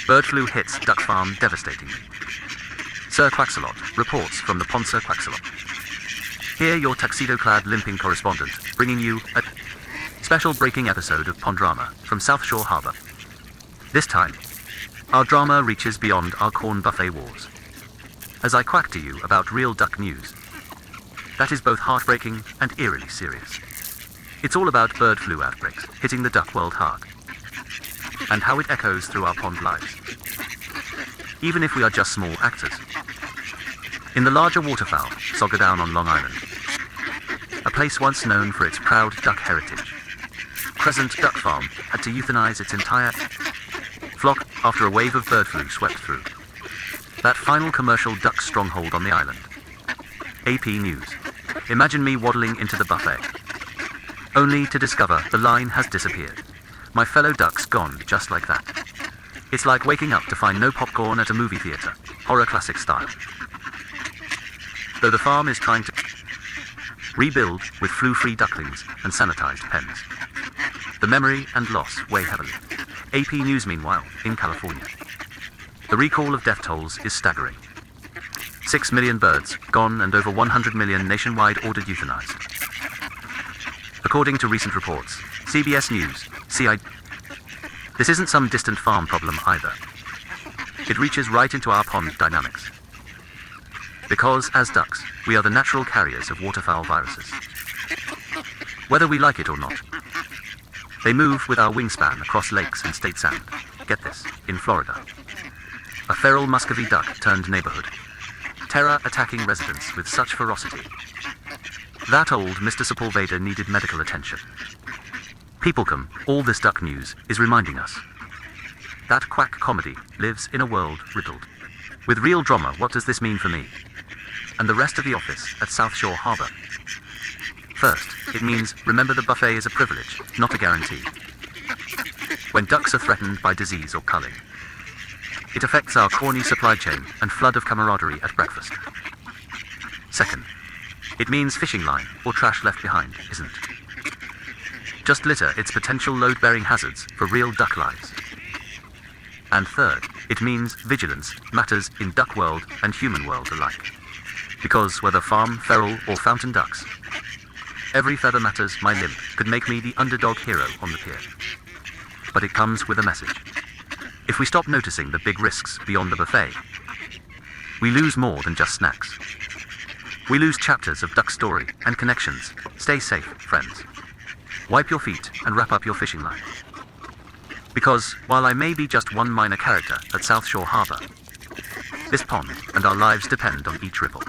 Bird flu hits duck farm devastatingly. Sir Quacksalot reports from the pond. Sir Quacksalot. Here your tuxedo-clad limping correspondent, bringing you a special breaking episode of Pondrama from South Shore Harbour. This time, our drama reaches beyond our corn buffet wars. As I quack to you about real duck news, that is both heartbreaking and eerily serious. It's all about bird flu outbreaks hitting the duck world hard, and how it echoes through our pond lives, even if we are just small actors. In the larger waterfowl, Saga down on Long Island, a place once known for its proud duck heritage, Crescent Duck Farm had to euthanize its entire flock after a wave of bird flu swept through. That final commercial duck stronghold on the island. AP News. Imagine me waddling into the buffet, only to discover the line has disappeared. My fellow ducks gone just like that. It's like waking up to find no popcorn at a movie theater, horror classic style. Though the farm is trying to rebuild with flu-free ducklings and sanitized pens, the memory and loss weigh heavily. AP News. Meanwhile, in California, the recall of death tolls is staggering. 6 million birds gone and over 100 million nationwide ordered euthanized. According to recent reports, CBS News, this isn't some distant farm problem either. It reaches right into our pond dynamics. Because, as ducks, we are the natural carriers of waterfowl viruses. Whether we like it or not, they move with our wingspan across lakes and state sand. Get this, in Florida, a feral Muscovy duck turned neighborhood. Terror attacking residents with such ferocity that old Mr. Sepulveda needed medical attention. Peoplecom, all this duck news is reminding us that quack comedy lives in a world riddled with real drama. What does this mean for me and the rest of the office at South Shore Harbour? First, it means remember the buffet is a privilege, not a guarantee. When ducks are threatened by disease or culling, it affects our corny supply chain and flood of camaraderie at breakfast. Second, it means fishing line or trash left behind isn't just litter, it's potential load-bearing hazards for real duck lives. And third, it means vigilance matters in duck world and human world alike. Because whether farm, feral or fountain ducks, every feather matters. My limp could make me the underdog hero on the pier. But it comes with a message. If we stop noticing the big risks beyond the buffet, we lose more than just snacks. We lose chapters of duck story and connections. Stay safe, friends. Wipe your feet and wrap up your fishing line. Because, while I may be just one minor character at South Shore Harbour, this pond and our lives depend on each ripple.